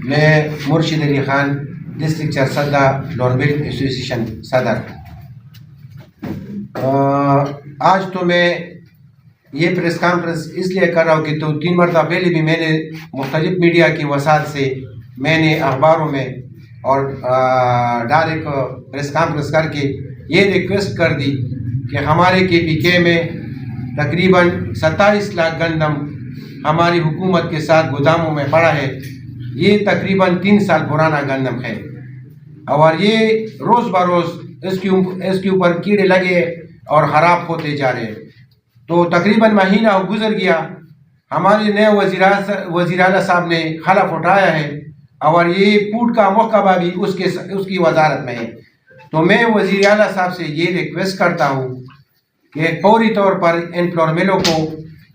میں مرشد Ali Khan district Charsadda لونبل association صدر۔ آج تو میں یہ پریس کانفرنس اس لیے کر رہا ہوں کہ 3 مرتبہ پہلے بھی میں نے مختلف میڈیا کی وسائل سے میں نے اخباروں میں اور ڈائریکٹ پریس کانفرنس کر کے یہ ریکویسٹ کر دی کہ ہمارے KPK میں تقریباً 27 لاکھ گندم ہماری حکومت کے ساتھ گوداموں میں پڑا ہے۔ یہ تقریباً 3 سال پرانا گندم ہے اور یہ روز بروز اس کے اوپر کیڑے لگے اور خراب ہوتے جا رہے ہیں۔ تو تقریباً مہینہ گزر گیا، ہمارے نئے وزیر اعلیٰ صاحب نے حلف اٹھایا ہے اور یہ پوٹ کا محکمہ بھی اس کی وزارت میں ہے۔ تو میں وزیر اعلیٰ صاحب سے یہ ریکویسٹ کرتا ہوں کہ فوری طور پر ان فلور ملوں کو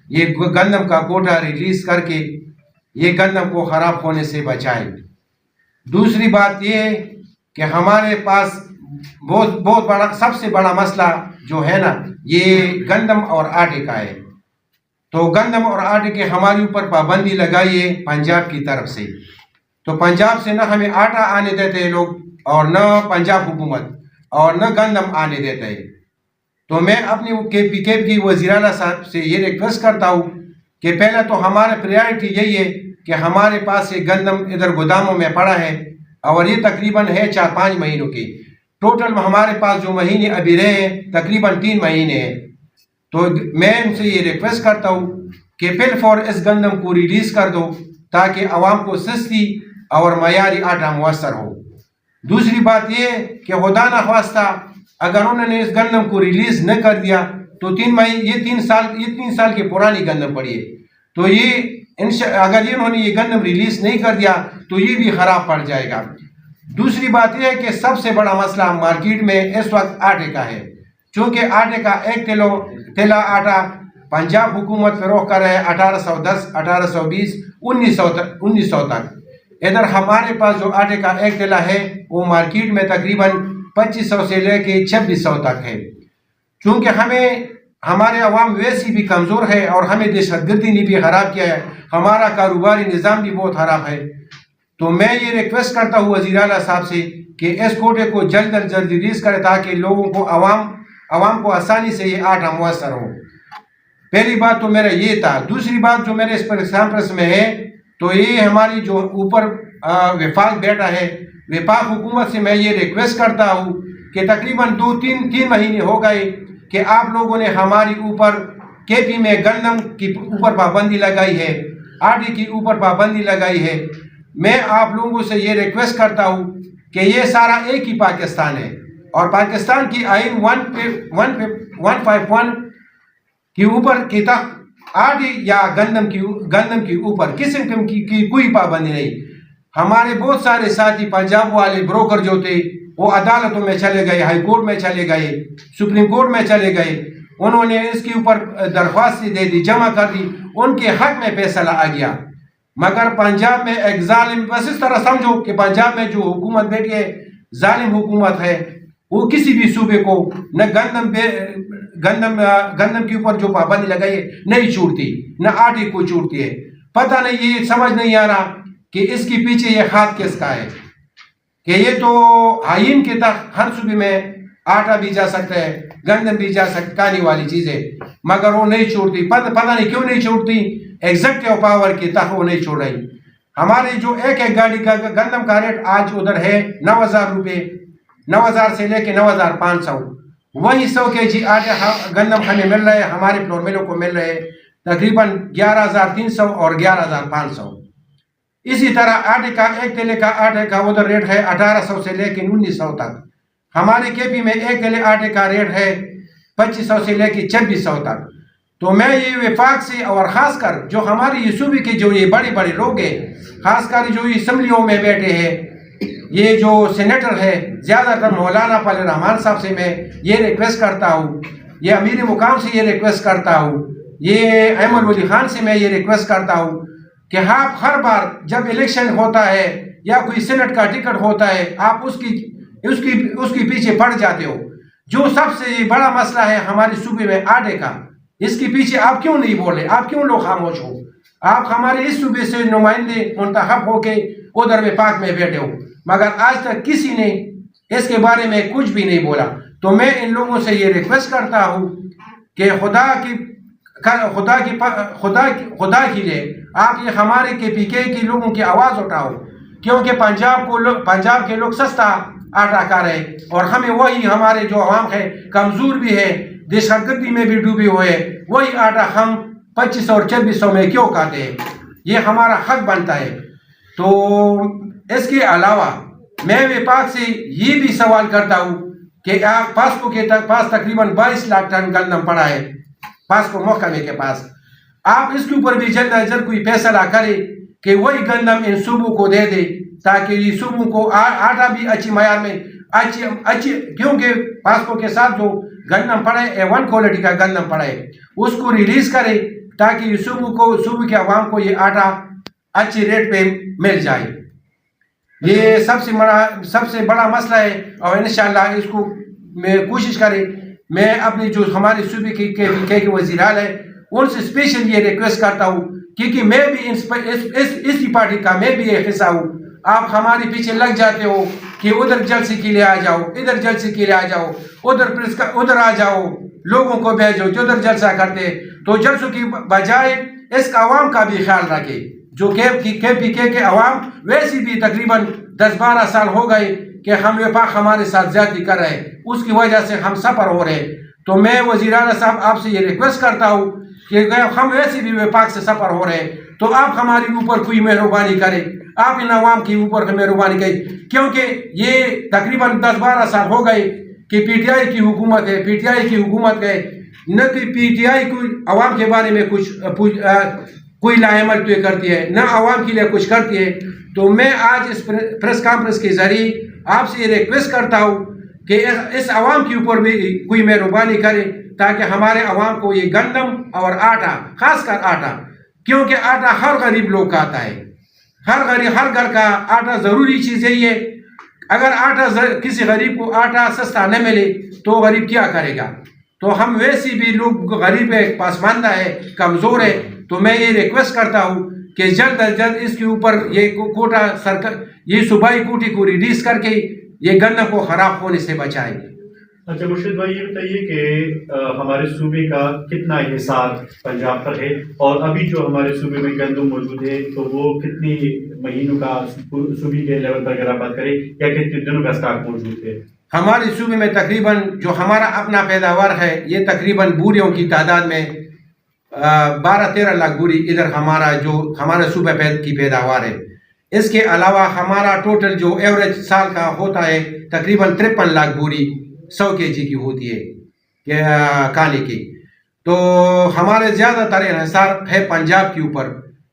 یہ گندم کا کوٹا ریلیز کر کے یہ گندم کو خراب ہونے سے بچائے۔ دوسری بات یہ ہے کہ ہمارے پاس بہت بڑا سب سے بڑا مسئلہ جو ہے نا یہ گندم اور آٹے کا ہے۔ تو گندم اور آٹے کے ہمارے اوپر پابندی لگائی ہے پنجاب کی طرف سے۔ تو پنجاب سے نہ ہمیں آٹا آنے دیتے ہیں لوگ اور نہ پنجاب حکومت اور نہ گندم آنے دیتے ہیں۔ تو میں اپنی KPK کی وزیر اعلیٰ صاحب سے یہ ریکویسٹ کرتا ہوں کہ پہلا تو ہمارا پریارٹی یہی ہے کہ ہمارے پاس یہ گندم ادھر گوداموں میں پڑا ہے اور یہ تقریباً ہے 4-5 مہینوں کی۔ ٹوٹل ہمارے پاس جو مہینے ابھی رہے ہیں تقریباً 3 مہینے ہیں۔ تو میں ان سے یہ ریکویسٹ کرتا ہوں کہ فل فور اس گندم کو ریلیز کر دو تاکہ عوام کو سستی اور معیاری آٹا میسر ہو۔ دوسری بات یہ کہ خدا نخواستہ اگر انہوں نے اس گندم کو ریلیز نہ کر دیا تو 3 سال کی پرانی گندم پڑی ہے۔ تو یہ اگر انہوں نے یہ گندم ریلیز نہیں کر دیا تو یہ بھی خراب پڑ جائے گا۔ دوسری بات یہ ہے کہ سب سے بڑا مسئلہ مارکیٹ میں اس وقت آٹے کا ہے، چونکہ آٹے کا 1 تیلا آٹا پنجاب حکومت فروخت کر رہے 1810 1820 1900 تک۔ ادھر ہمارے پاس جو آٹے کا 1 تیلا ہے وہ مارکیٹ میں تقریباً 2500 سے لے کے 2600 تک ہے۔ چونکہ ہمارے عوام ویسی بھی کمزور ہے اور ہمیں دہشت گردی نے بھی خراب کیا ہے، ہمارا کاروباری نظام بھی بہت خراب ہے۔ تو میں یہ ریکویسٹ کرتا ہوں وزیر اعلیٰ صاحب سے کہ اس کوٹے کو جلد از جلد ریلیز کرے تاکہ لوگوں کو عوام کو آسانی سے یہ آٹا میسر ہو۔ پہلی بات تو میرا یہ تھا۔ دوسری بات جو میرے اس پریس کانفرنس میں ہے تو یہ ہماری جو اوپر وفاق بیٹا ہے، وفاق حکومت سے میں یہ ریکویسٹ کرتا ہوں کہ تقریباً 2-3 مہینے ہو گئے کہ آپ لوگوں نے ہماری اوپر KP میں گندم کی اوپر پابندی لگائی ہے، آٹے کی اوپر پابندی لگائی ہے۔ میں آپ لوگوں سے یہ ریکویسٹ کرتا ہوں کہ یہ سارا ایک ہی پاکستان ہے اور پاکستان کی آئین 151 کے اوپر آٹے یا گندم کے اوپر کسی قسم کی کوئی پابندی نہیں۔ ہمارے بہت سارے ساتھی پنجاب والے بروکر جو تھے وہ عدالتوں میں چلے گئے، ہائی کورٹ میں چلے گئے، سپریم کورٹ میں چلے گئے، انہوں نے اس کے اوپر درخواست دے دی، جمع کر دی، ان کے حق میں فیصلہ آ گیا۔ مگر پنجاب میں ایک ظالم، بس اس طرح سمجھو کہ پنجاب میں جو حکومت بیٹھی ہے ظالم حکومت ہے، وہ کسی بھی صوبے کو نہ گندم کے اوپر جو پابندی لگائی ہے نہیں چھوڑتی، نہ آٹے کو چھوڑتی ہے۔ پتہ نہیں، یہ سمجھ نہیں آ رہا کہ اس کے پیچھے یہ ہاتھ کس کا ہے، کہ یہ تو آئین کے تحت ہر صوبے میں آٹا بھی جا سکتا ہے، گندم بھی جا سکتا، کھانے والی چیزیں، مگر وہ نہیں چھوڑتی۔ پتہ نہیں کیوں نہیں چھوڑتی، ایگزیکٹو پاور کے تحت وہ نہیں چھوڑ رہی۔ ہمارے جو ایک گاڑی کا گندم کا ریٹ آج ادھر ہے 9000 روپے، 9000 سے لے کے 9500۔ وہی 100 kg آٹے گندم ہمیں مل رہے ہیں، ہمارے فلور ملوں کو مل رہے ہیں تقریباً 11300 اور 11500۔ اسی طرح آٹے کا 1 تیلے کا آٹے کا ادھر ریٹ ہے 1800 سے لے کے 1900 تک۔ ہمارے KP میں 1 تیلے آٹے کا ریٹ ہے 2500 سے لے کے 2600 تک۔ تو میں یہ وفاق سے اور خاص کر جو ہماری یہ صوبے کے جو یہ بڑے لوگ ہیں، خاص کر جو اسمبلیوں میں بیٹھے ہیں، یہ جو سینیٹر ہے زیادہ تر مولانا فضل الرحمان صاحب سے میں یہ ریکویسٹ کرتا ہوں، یہ امیر مقام سے یہ ریکویسٹ کرتا ہوں، یہ احمد ولی خان سے میں یہ ریکویسٹ کرتا ہوں کہ آپ ہر بار جب الیکشن ہوتا ہے یا کوئی سینٹ کا ٹکٹ ہوتا ہے آپ اس کی پیچھے پڑ جاتے ہو۔ جو سب سے بڑا مسئلہ ہے ہمارے صوبے میں آٹے کا، اس کے پیچھے آپ کیوں نہیں بولے؟ آپ کیوں لوگ خاموش ہو؟ آپ ہمارے اس صوبے سے نمائندے منتخب ہو کے ادھر میں پاک میں بیٹھے ہو، مگر آج تک کسی نے اس کے بارے میں کچھ بھی نہیں بولا. تو میں ان لوگوں سے یہ ریکویسٹ کرتا ہوں کہ خدا کی لیے آپ یہ ہمارے KPK کے لوگوں کی آواز اٹھاؤ، کیونکہ پنجاب کے لوگ سستا آٹا کھا رہے اور ہمیں وہی ہمارے جو عوام ہے کمزور بھی ہے، دہشت گردی میں بھی ڈوبے ہوئے، وہی آٹا ہم 2500 اور 2400 میں کیوں کھاتے ہیں؟ یہ ہمارا حق بنتا ہے. تو اس کے علاوہ میں وفاق سے یہ بھی سوال کرتا ہوں کہ پاسکو کے پاس تقریباً 22 لاکھ ٹن گندم پڑا ہے، پاسکو محکمے کے پاس. آپ اس کے اوپر بھی جلد از جلد کوئی فیصلہ کرے کہ وہی گندم ان صوبوں کو دے دے، تاکہ یہ صوبوں کو آٹا بھی اچھی معیار میں اچھی کیونکہ پاسکو کے ساتھ جو گندم پڑا ہے A1 کوالٹی کا گندم پڑا ہے، اس کو ریلیز کرے تاکہ یہ صوبوں کے عوام کو یہ آٹا اچھی ریٹ پہ مل جائے. یہ سب سے بڑا مسئلہ ہے اور انشاءاللہ اس کو میں کوشش کرے. میں اپنی جو ہمارے صوبے کے KPK کے وزیر اعلیٰ ہیں ان سے اسپیشل یہ ریکویسٹ کرتا ہوں کیونکہ میں بھی اس پارٹی کا میں بھی ایک حصہ ہوں. آپ ہمارے پیچھے لگ جاتے ہو کہ ادھر جلسے کے لیے آ جاؤ، ادھر جلسے کے لیے آ جاؤ، ادھر آ جاؤ، لوگوں کو بھیجو جو ادھر جلسہ کرتے. تو جلسوں کی بجائے اس عوام کا بھی خیال رکھے. جو KPK کے عوام ویسی بھی تقریباً 10-12 سال ہو گئے کہ ہم وفاق ہمارے ساتھ زیادتی کر رہے ہیں، اس کی وجہ سے ہم سفر ہو رہے ہیں. تو میں وزیر اعلیٰ صاحب آپ سے یہ ریکویسٹ کرتا ہوں کہ ہم ویسے بھی وفاق سے سفر ہو رہے ہیں تو آپ ہمارے اوپر کوئی مہربانی کریں، آپ ان عوام کے اوپر مہربانی کریں، کیونکہ یہ تقریباً 10-12 سال ہو گئے کہ PTI کی حکومت ہے، PTI کی حکومت ہے نہ کہ PTI کو عوام کے بارے میں کچھ کوئی لاعمل تو کرتی ہے نہ عوام کے لیے کچھ کرتی ہے. تو میں آج اس پریس کانفرنس کے ذریعے آپ سے یہ ریکویسٹ کرتا ہوں کہ اس عوام کے اوپر بھی کوئی مہربانی کرے تاکہ ہمارے عوام کو یہ گندم اور آٹا، خاص کر آٹا، کیونکہ آٹا ہر غریب لوگ کھاتا ہے، ہر گھر کا آٹا ضروری چیز ہے. یہ اگر آٹا کسی غریب کو آٹا سستا نہ ملے تو غریب کیا کرے گا؟ تو ہم ویسے بھی لوگ غریب ہے، پسماندہ ہے، کمزور ہے. تو میں یہ ریکویسٹ کرتا ہوں کہ جلد از جلد اس کے اوپر یہ کوٹا یہ صوبائی کوٹی کو ریلیز کر کے یہ گندم کو خراب ہونے سے بچائیں. اچھا مرشد بھائی یہ بتائیے کہ ہمارے صوبے کا کتنا انحصار پنجاب پر ہے اور ابھی جو ہمارے صوبے میں گندم موجود ہے تو وہ کتنی مہینوں کا صوبے کے لیول پر اگر آپ بات کریں یا کتنے دنوں کا اسٹاک موجود ہے؟ ہمارے صوبے میں تقریباً جو ہمارا اپنا پیداوار ہے یہ تقریباً بوریوں کی تعداد میں 12-13 لاکھ بوری ادھر ہمارا صوبہ کی پیداوار ہے. اس کے علاوہ ہمارا ٹوٹل جو ایوریج سال کا ہوتا ہے تقریباً 53 لاکھ بوری 100 kg کی ہوتی ہے کھانے کی. تو ہمارے زیادہ تر انحصار ہے پنجاب کے اوپر،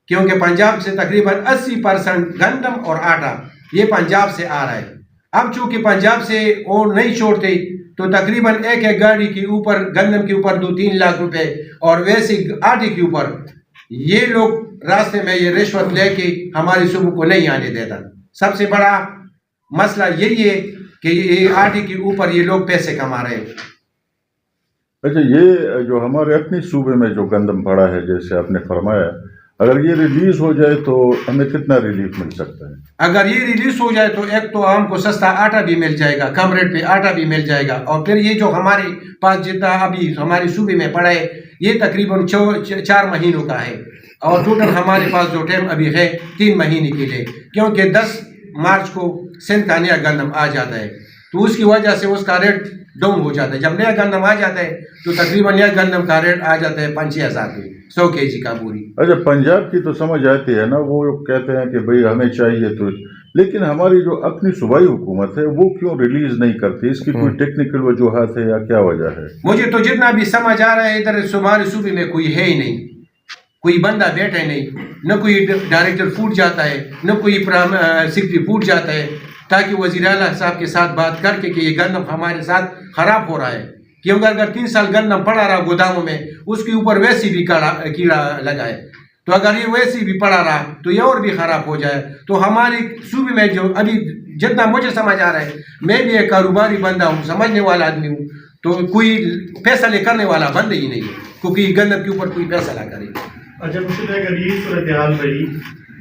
کیونکہ پنجاب سے تقریباً 80% گندم اور آٹا یہ پنجاب سے آ رہا ہے. اب چونکہ پنجاب سے وہ نہیں چھوڑتے تو تقریباً ایک گاڑی کے اوپر گندم کے اوپر 2-3 لاکھ روپے اور ویسے آٹے کے اوپر یہ لوگ راستے میں یہ رشوت لے کے ہماری صوبوں کو نہیں آنے دیتا. سب سے بڑا مسئلہ یہی ہے کہ یہ آٹے کے اوپر یہ لوگ پیسے کما رہے ہیں. اچھا یہ جو ہمارے اپنے صوبے میں جو گندم پڑا ہے جیسے آپ نے فرمایا، اگر یہ ریلیز ہو جائے تو ہمیں کتنا ریلیف مل سکتا ہے؟ اگر یہ ریلیز ہو جائے تو ایک تو ہم کو سستا آٹا بھی مل جائے گا، کم ریٹ پہ آٹا بھی مل جائے گا، اور پھر یہ جو ہمارے پاس جتنا ابھی ہمارے صوبے میں پڑا ہے یہ تقریباً 4 مہینوں کا ہے، اور ٹوٹل ہمارے پاس جو ٹائم ابھی ہے 3 مہینے کے لیے، کیونکہ 10 مارچ کو سندھ کا نیا گندم آ جاتا ہے تو اس کی وجہ سے اس کا ریٹ ڈاؤن ہو جاتا ہے. جب نیا گندم آ جاتا ہے تو تقریباً نیا گندم کا ریٹ آ جاتا ہے 5-6 ہزار روپے 100 kg کا بوری. اچھا پنجاب کی تو سمجھ آتی ہے نا، وہ کہتے ہیں کہ بھئی ہمیں چاہیے تو، لیکن ہماری جو اپنی صوبائی حکومت ہے وہ کیوں ریلیز نہیں کرتی؟ اس کی کوئی ٹیکنیکل وجوہات ہے یا کیا وجہ ہے؟ مجھے تو جتنا بھی سمجھ آ رہا ہے ادھر ہمارے صوبے میں کوئی ہے ہی نہیں، کوئی بندہ بیٹھا نہیں، نہ کوئی ڈائریکٹر فوڈ جاتا ہے نہ کوئی سیکرٹری فوڈ جاتا ہے تاکہ وزیر اعلیٰ صاحب کے ساتھ بات کر کے کہ یہ گندم ہمارے ساتھ خراب ہو رہا ہے. کیونکہ اگر 3 سال گندم پڑا رہا گوداموں میں اس کے اوپر ویسی بھی کیڑا لگا ہے، تو اگر یہ ویسی بھی پڑا رہا تو یہ اور بھی خراب ہو جائے. تو ہمارے صوبے میں جو ابھی جتنا مجھے سمجھ آ رہا ہے، میں بھی ایک کاروباری بندہ ہوں، سمجھنے والا آدمی ہوں، تو کوئی فیصلے کرنے والا بند ہی نہیں ہے کیونکہ گندم کے اوپر کوئی فیصلہ کرے. اچھا مرشد اگر یہ صورتحال رہی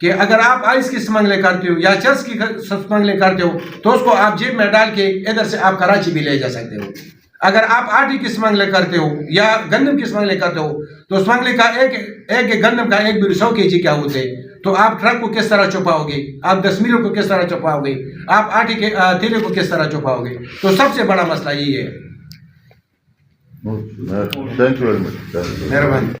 کہ اگر آپ آئس کی سمنگلے کرتے ہو یا چرس کی سمنگلے کرتے ہو تو اس کو آپ جیب میں ڈال کے ادھر سے آپ کراچی بھی لے جا سکتے ہو۔ اگر آپ آٹے کی سمنگلے کرتے ہو یا گندم کی سمنگلے کرتے ہو تو سمنگلے کا ایک گندم کا ایک بھی 100 kg کیا ہوتے تو آپ ٹرک کو کس طرح چھپاؤ گے، آپ 10 میلوں کو کس طرح چھپاؤ گے، آپ آٹے کے تھیلے کو کس طرح چھپاؤ گے؟ تو سب سے بڑا مسئلہ یہی ہے۔ تھینک یو ویری مچ، مہربانی۔